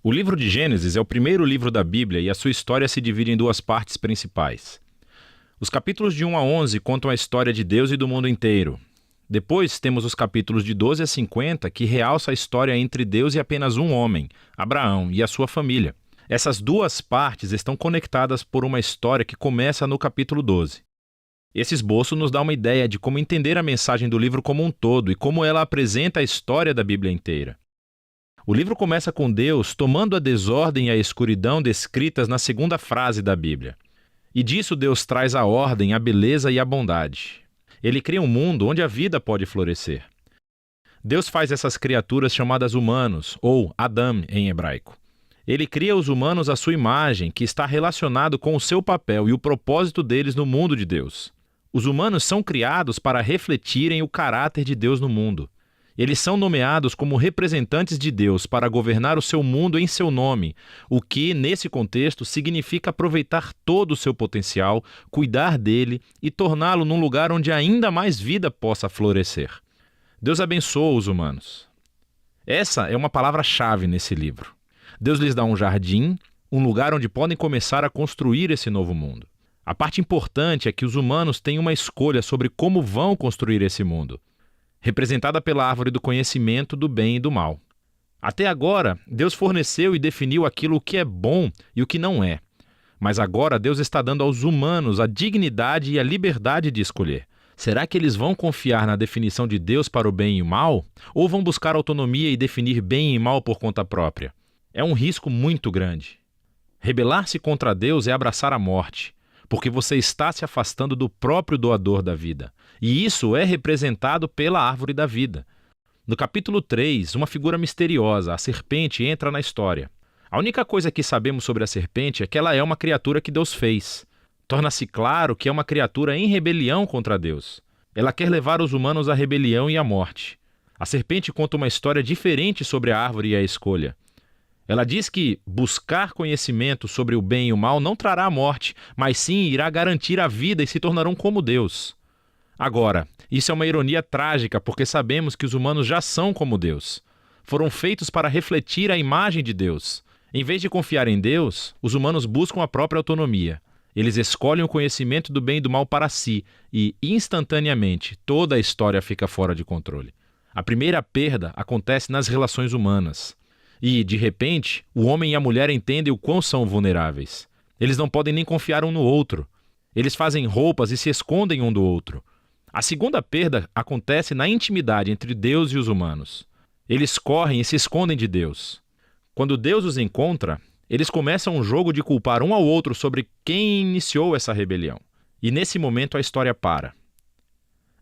O livro de Gênesis é o primeiro livro da Bíblia e a sua história se divide em duas partes principais. Os capítulos de 1 a 11 contam a história de Deus e do mundo inteiro. Depois temos os capítulos de 12 a 50 que realçam a história entre Deus e apenas um homem, Abraão, e a sua família. Essas duas partes estão conectadas por uma história que começa no capítulo 12. Esse esboço nos dá uma ideia de como entender a mensagem do livro como um todo e como ela apresenta a história da Bíblia inteira. O livro começa com Deus tomando a desordem e a escuridão descritas na segunda frase da Bíblia. E disso Deus traz a ordem, a beleza e a bondade. Ele cria um mundo onde a vida pode florescer. Deus faz essas criaturas chamadas humanos, ou Adam em hebraico. Ele cria os humanos à sua imagem, que está relacionado com o seu papel e o propósito deles no mundo de Deus. Os humanos são criados para refletirem o caráter de Deus no mundo. Eles são nomeados como representantes de Deus para governar o seu mundo em seu nome, o que, nesse contexto, significa aproveitar todo o seu potencial, cuidar dele e torná-lo num lugar onde ainda mais vida possa florescer. Deus abençoa os humanos. Essa é uma palavra-chave nesse livro. Deus lhes dá um jardim, um lugar onde podem começar a construir esse novo mundo. A parte importante é que os humanos têm uma escolha sobre como vão construir esse mundo, representada pela árvore do conhecimento do bem e do mal. Até agora, Deus forneceu e definiu aquilo que é bom e o que não é. Mas agora Deus está dando aos humanos a dignidade e a liberdade de escolher. Será que eles vão confiar na definição de Deus para o bem e o mal? Ou vão buscar autonomia e definir bem e mal por conta própria? É um risco muito grande. Rebelar-se contra Deus é abraçar a morte, porque você está se afastando do próprio doador da vida. E isso é representado pela árvore da vida. No capítulo 3, uma figura misteriosa, a serpente, entra na história. A única coisa que sabemos sobre a serpente é que ela é uma criatura que Deus fez. Torna-se claro que é uma criatura em rebelião contra Deus. Ela quer levar os humanos à rebelião e à morte. A serpente conta uma história diferente sobre a árvore e a escolha. Ela diz que buscar conhecimento sobre o bem e o mal não trará a morte, mas sim irá garantir a vida e se tornarão como Deus. Agora, isso é uma ironia trágica porque sabemos que os humanos já são como Deus. Foram feitos para refletir a imagem de Deus. Em vez de confiar em Deus, os humanos buscam a própria autonomia. Eles escolhem o conhecimento do bem e do mal para si e, instantaneamente, toda a história fica fora de controle. A primeira perda acontece nas relações humanas. E, de repente, o homem e a mulher entendem o quão são vulneráveis. Eles não podem nem confiar um no outro. Eles fazem roupas e se escondem um do outro. A segunda perda acontece na intimidade entre Deus e os humanos. Eles correm e se escondem de Deus. Quando Deus os encontra, eles começam um jogo de culpar um ao outro sobre quem iniciou essa rebelião. E nesse momento a história para.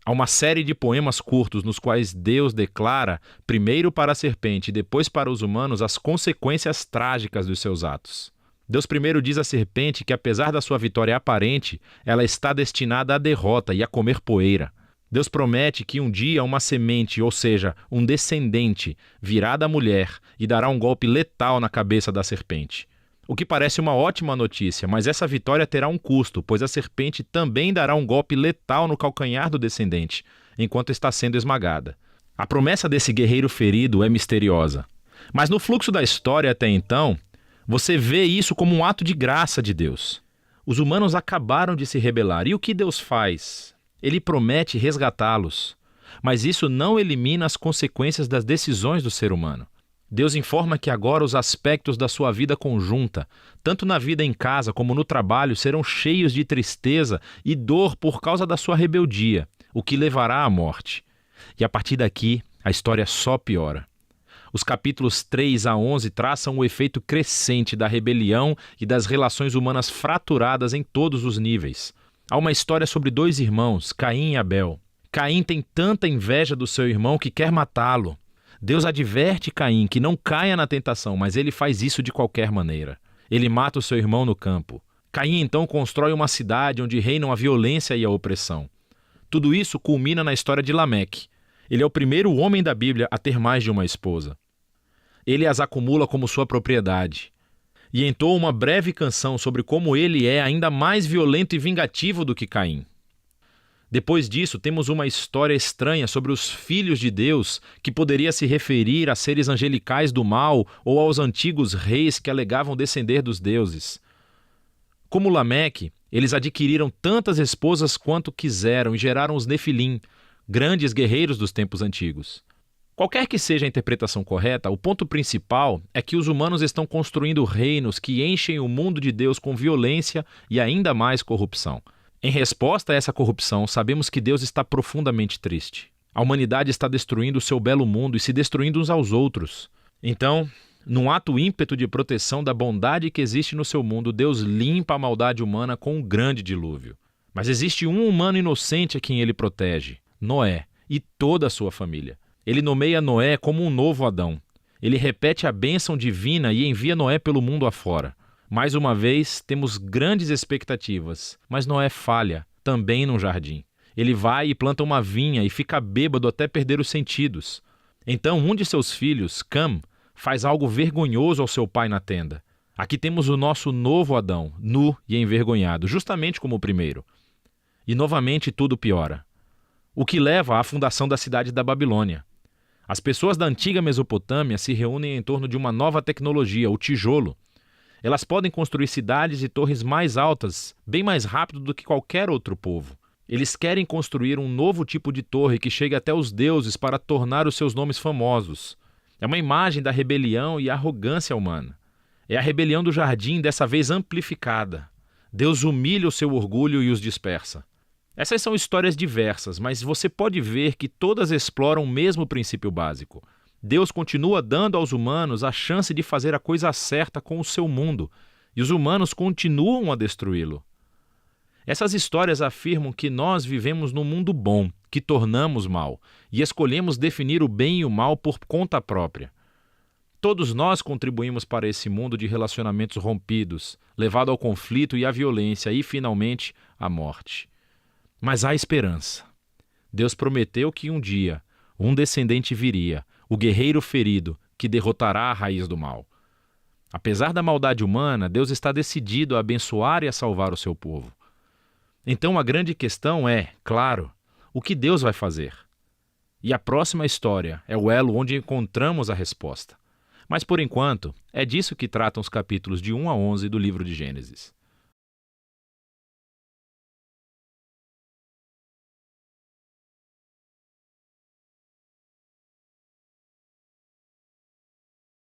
Há uma série de poemas curtos nos quais Deus declara, primeiro para a serpente e depois para os humanos, as consequências trágicas dos seus atos. Deus primeiro diz à serpente que, apesar da sua vitória aparente, ela está destinada à derrota e a comer poeira. Deus promete que um dia uma semente, ou seja, um descendente, virá da mulher e dará um golpe letal na cabeça da serpente. O que parece uma ótima notícia, mas essa vitória terá um custo, pois a serpente também dará um golpe letal no calcanhar do descendente, enquanto está sendo esmagada. A promessa desse guerreiro ferido é misteriosa. Mas no fluxo da história até então, você vê isso como um ato de graça de Deus. Os humanos acabaram de se rebelar. E o que Deus faz? Ele promete resgatá-los. Mas isso não elimina as consequências das decisões do ser humano. Deus informa que agora os aspectos da sua vida conjunta, tanto na vida em casa como no trabalho, serão cheios de tristeza e dor por causa da sua rebeldia, o que levará à morte. E a partir daqui, a história só piora. Os capítulos 3 a 11 traçam o efeito crescente da rebelião e das relações humanas fraturadas em todos os níveis. Há uma história sobre dois irmãos, Caim e Abel. Caim tem tanta inveja do seu irmão que quer matá-lo. Deus adverte Caim que não caia na tentação, mas ele faz isso de qualquer maneira. Ele mata o seu irmão no campo. Caim então constrói uma cidade onde reinam a violência e a opressão. Tudo isso culmina na história de Lameque. Ele é o primeiro homem da Bíblia a ter mais de uma esposa. Ele as acumula como sua propriedade. E entoa uma breve canção sobre como ele é ainda mais violento e vingativo do que Caim. Depois disso, temos uma história estranha sobre os filhos de Deus, que poderia se referir a seres angelicais do mal ou aos antigos reis que alegavam descender dos deuses. Como Lameque, eles adquiriram tantas esposas quanto quiseram e geraram os Nefilim, grandes guerreiros dos tempos antigos. Qualquer que seja a interpretação correta, o ponto principal é que os humanos estão construindo reinos que enchem o mundo de Deus com violência e ainda mais corrupção. Em resposta a essa corrupção, sabemos que Deus está profundamente triste. A humanidade está destruindo o seu belo mundo e se destruindo uns aos outros. Então, num ato ímpeto de proteção da bondade que existe no seu mundo, Deus limpa a maldade humana com um grande dilúvio. Mas existe um humano inocente a quem ele protege, Noé, e toda a sua família. Ele nomeia Noé como um novo Adão. Ele repete a bênção divina e envia Noé pelo mundo afora. Mais uma vez, temos grandes expectativas, mas Noé falha, também num jardim. Ele vai e planta uma vinha e fica bêbado até perder os sentidos. Então, um de seus filhos, Cam, faz algo vergonhoso ao seu pai na tenda. Aqui temos o nosso novo Adão, nu e envergonhado, justamente como o primeiro. E novamente tudo piora. O que leva à fundação da cidade da Babilônia. As pessoas da antiga Mesopotâmia se reúnem em torno de uma nova tecnologia, o tijolo. Elas podem construir cidades e torres mais altas, bem mais rápido do que qualquer outro povo. Eles querem construir um novo tipo de torre que chegue até os deuses para tornar os seus nomes famosos. É uma imagem da rebelião e arrogância humana. É a rebelião do jardim, dessa vez amplificada. Deus humilha o seu orgulho e os dispersa. Essas são histórias diversas, mas você pode ver que todas exploram o mesmo princípio básico. Deus continua dando aos humanos a chance de fazer a coisa certa com o seu mundo, e os humanos continuam a destruí-lo. Essas histórias afirmam que nós vivemos num mundo bom, que tornamos mal, e escolhemos definir o bem e o mal por conta própria. Todos nós contribuímos para esse mundo de relacionamentos rompidos, levado ao conflito e à violência e, finalmente, à morte. Mas há esperança. Deus prometeu que um dia um descendente viria, o guerreiro ferido, que derrotará a raiz do mal. Apesar da maldade humana, Deus está decidido a abençoar e a salvar o seu povo. Então a grande questão é, claro, o que Deus vai fazer? E a próxima história é o elo onde encontramos a resposta. Mas por enquanto, é disso que tratam os capítulos de 1 a 11 do livro de Gênesis.